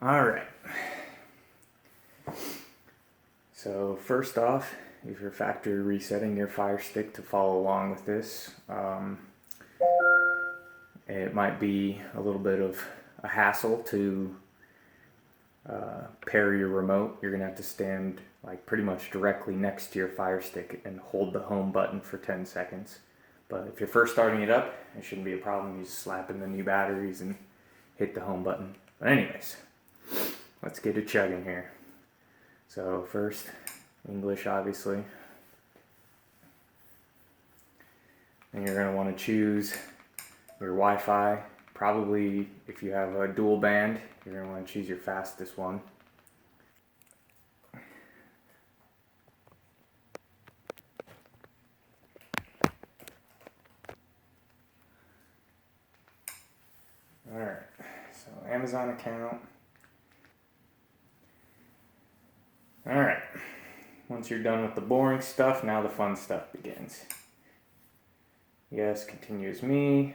Alright. So first off, if you're factory resetting your Firestick to follow along with this, it might be a little bit of a hassle to pair your remote. You're going to have to stand like pretty much directly next to your Firestick and hold the home button for 10 seconds. But if you're first starting it up, it shouldn't be a problem. You just slap in the new batteries and hit the home button. But anyways, let's get it chugging here. So first, English obviously. And you're going to want to choose your Wi-Fi. Probably if you have a dual band, you're going to want to choose your fastest one. Alright, so Amazon account. Alright, once you're done with the boring stuff, now the fun stuff begins. Yes, continue as me.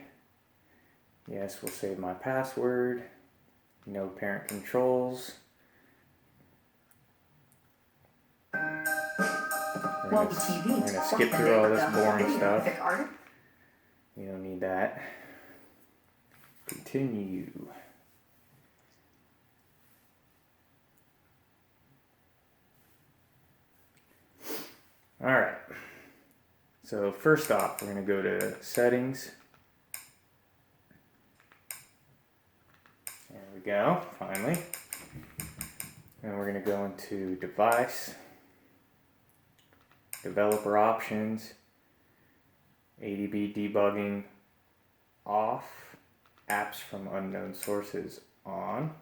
Yes, we'll save my password. No parent controls. We're gonna skip through all this boring stuff. You don't need that. Continue. Alright. So first off, we're going to go to settings. There we go, finally. And we're going to go into device, developer options, ADB debugging off, apps from unknown sources on.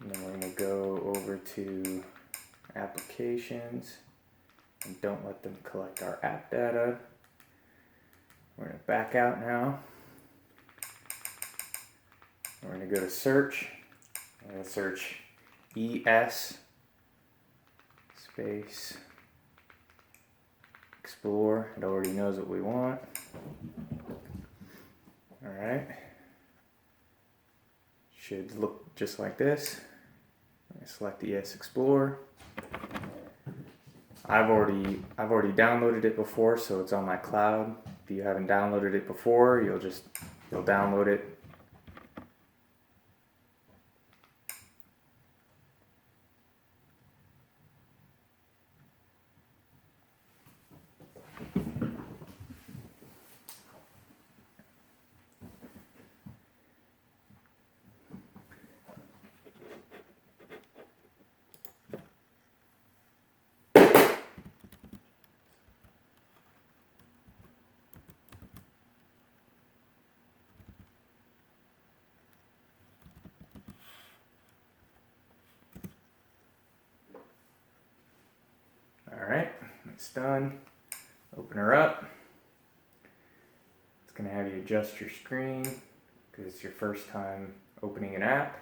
And then we're going to go over to applications and don't let them collect our app data. We're going to back out now. We're going to go to search. I'm going to search ES space explore. It already knows what we want. Alright. Should look just like this. Select ES Explorer. I've already downloaded it before, so it's on my cloud. If you haven't downloaded it before, you'll download it. Alright, it's done. Open her up. It's going to have you adjust your screen because it's your first time opening an app.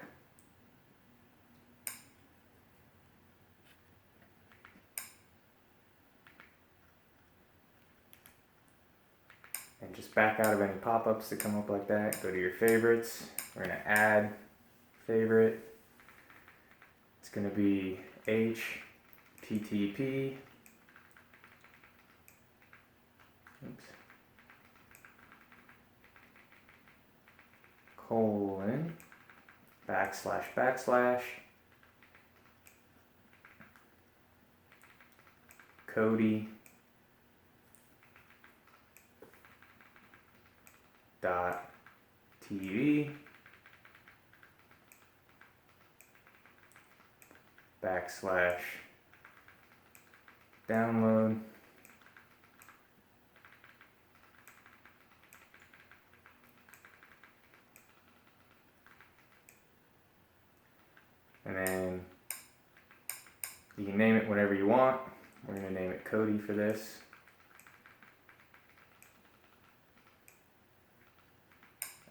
And just back out of any pop-ups that come up like that. Go to your favorites. We're going to add favorite. It's going to be HTTP. Oops. Colon backslash backslash Cody dot TV backslash download and then you can name it whatever you want. We're going to name it Cody for this.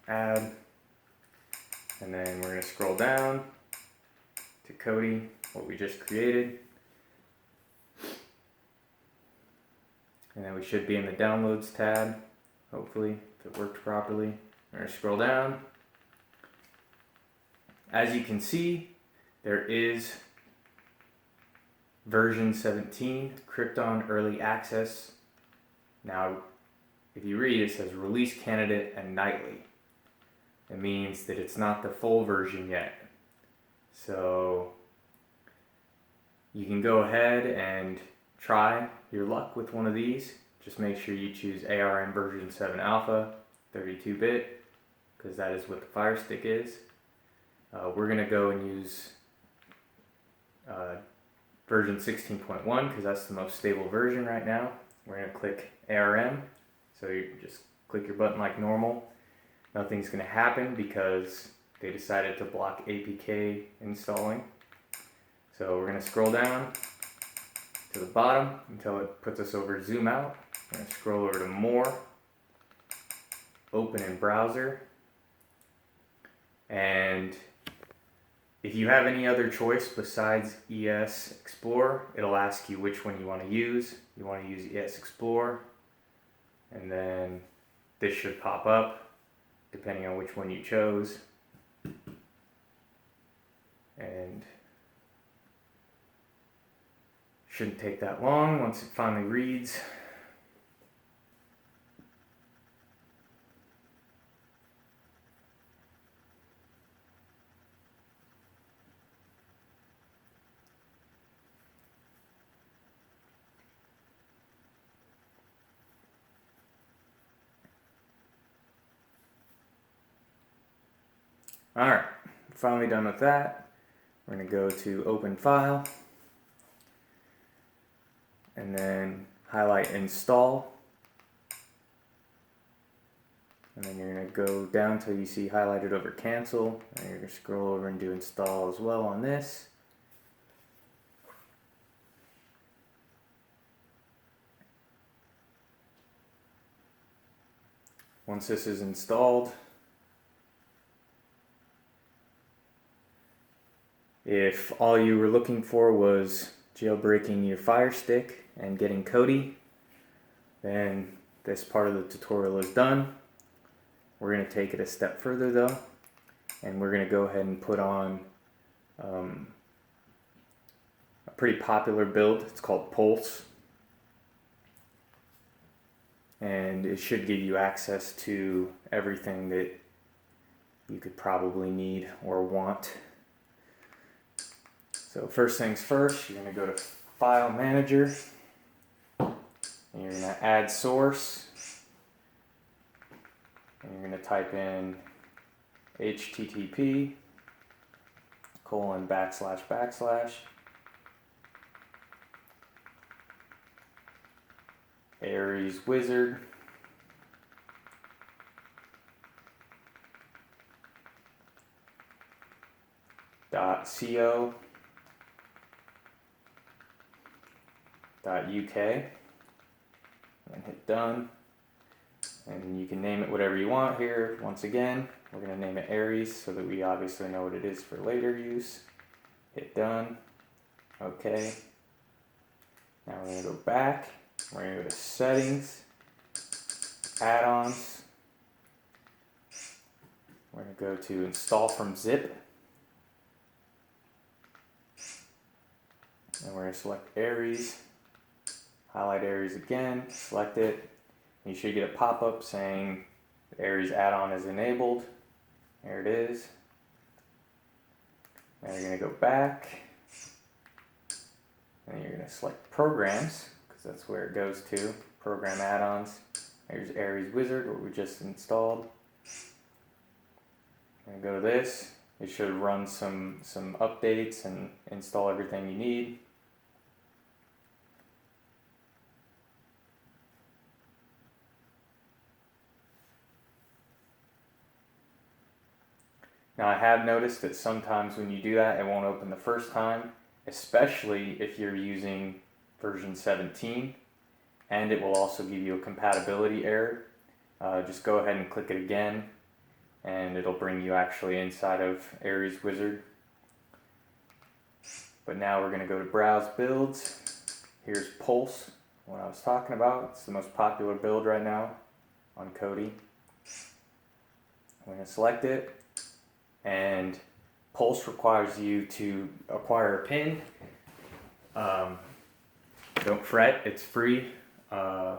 Add, and then we're going to scroll down to Cody, what we just created, and then we should be in the downloads tab, hopefully, if it worked properly. We're going to scroll down. As you can see, there is version 17, Krypton Early Access. Now, if you read, it says release candidate and nightly. It means that it's not the full version yet. So you can go ahead and try your luck with one of these. Just make sure you choose ARM version 7 alpha, 32-bit, because that is what the Firestick is. We're going to go and use version 16.1 because that's the most stable version right now. We're going to click ARM. So you just click your button like normal. Nothing's going to happen because they decided to block APK installing. So we're going to scroll down to the bottom until it puts us over zoom out. We're going to scroll over to more, open in browser, and if you have any other choice besides ES Explorer, it'll ask you which one you want to use. You want to use ES Explorer, and then this should pop up depending on which one you chose. And shouldn't take that long once it finally reads. Alright, finally done with that. We're going to go to open file and then highlight install, and then you're going to go down till you see highlighted over cancel, and you're going to scroll over and do install as well on this. Once this is installed, if all you were looking for was jailbreaking your Firestick and getting Kodi, then this part of the tutorial is done. We're going to take it a step further though, and we're going to go ahead and put on a pretty popular build. It's called Pulse, and it should give you access to everything that you could probably need or want. So first things first, you're going to go to File Manager, and you're going to add source, and you're going to type in http:// Aries Wizard .co .uk and hit done, and you can name it whatever you want here. Once again, we're going to name it Aries so that we obviously know what it is for later use. Hit done. Okay, now we're going to go back, we're going to go to settings, add-ons, we're going to go to install from zip, and we're going to select Aries. Highlight Aries again, select it, and you should get a pop-up saying the Aries add-on is enabled. There it is. Now you're going to go back, and you're going to select Programs, because that's where it goes to, Program Add-ons. There's Aries Wizard, what we just installed. I'm going to go to this. It should run some updates and install everything you need. Now I have noticed that sometimes when you do that, it won't open the first time, especially if you're using version 17, and it will also give you a compatibility error. Just go ahead and click it again, and it'll bring you actually inside of Aries Wizard. But now we're going to go to Browse Builds. Here's Pulse, what I was talking about. It's the most popular build right now on Kodi. I'm going to select it, and Pulse requires you to acquire a pin. Don't fret, it's free. You're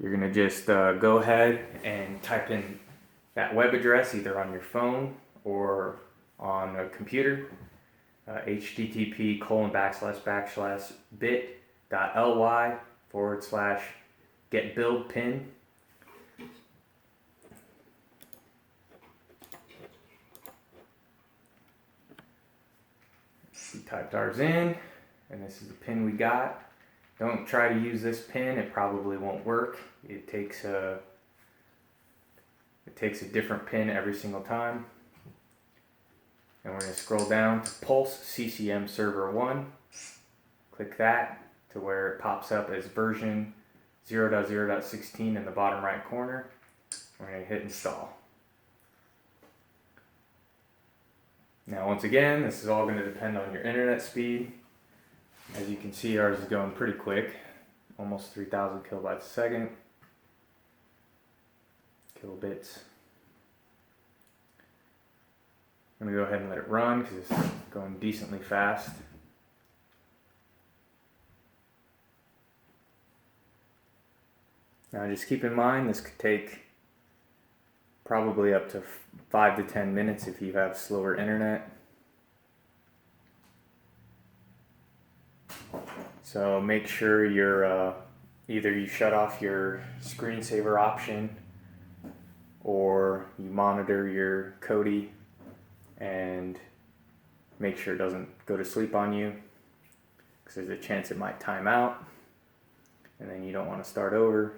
going to just go ahead and type in that web address either on your phone or on a computer. http://bit.ly/getbuildpin. We typed ours in, and this is the pin we got. Don't try to use this pin, it probably won't work. It takes a different pin every single time. And we're going to scroll down to Pulse CCM Server 1. Click that to where it pops up as version 0.0.16 in the bottom right corner. We're going to hit install. Now once again, this is all going to depend on your internet speed. As you can see, ours is going pretty quick, almost 3,000 kilobytes a second, kilobits. I'm going to go ahead and let it run because it's going decently fast. Now just keep in mind this could take probably up to 5 to 10 minutes if you have slower internet. So make sure you're either you shut off your screensaver option or you monitor your Kodi and make sure it doesn't go to sleep on you, because there's a chance it might time out and then you don't want to start over.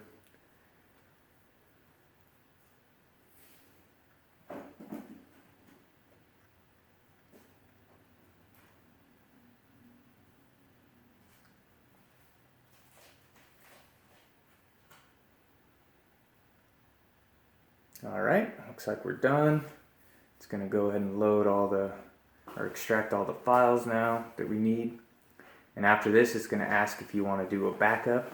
Alright, looks like we're done. It's going to go ahead and load extract all the files now that we need. And after this, it's going to ask if you want to do a backup.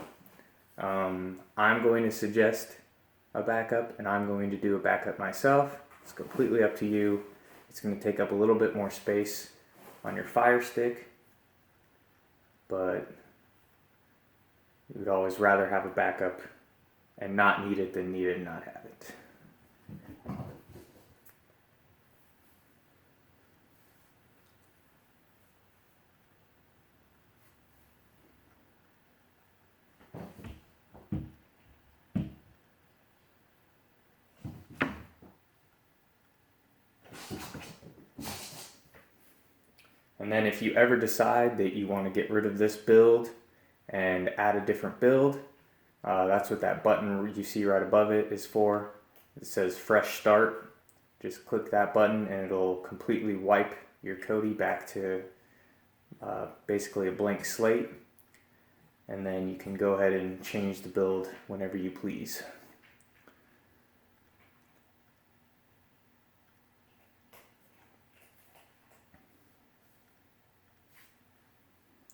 I'm going to suggest a backup, and I'm going to do a backup myself. It's completely up to you. It's going to take up a little bit more space on your Firestick, but you would always rather have a backup and not need it than need it and not have it. And then if you ever decide that you want to get rid of this build and add a different build, that's what that button you see right above it is for. It says Fresh Start. Just click that button and it'll completely wipe your Kodi back to basically a blank slate. And then you can go ahead and change the build whenever you please.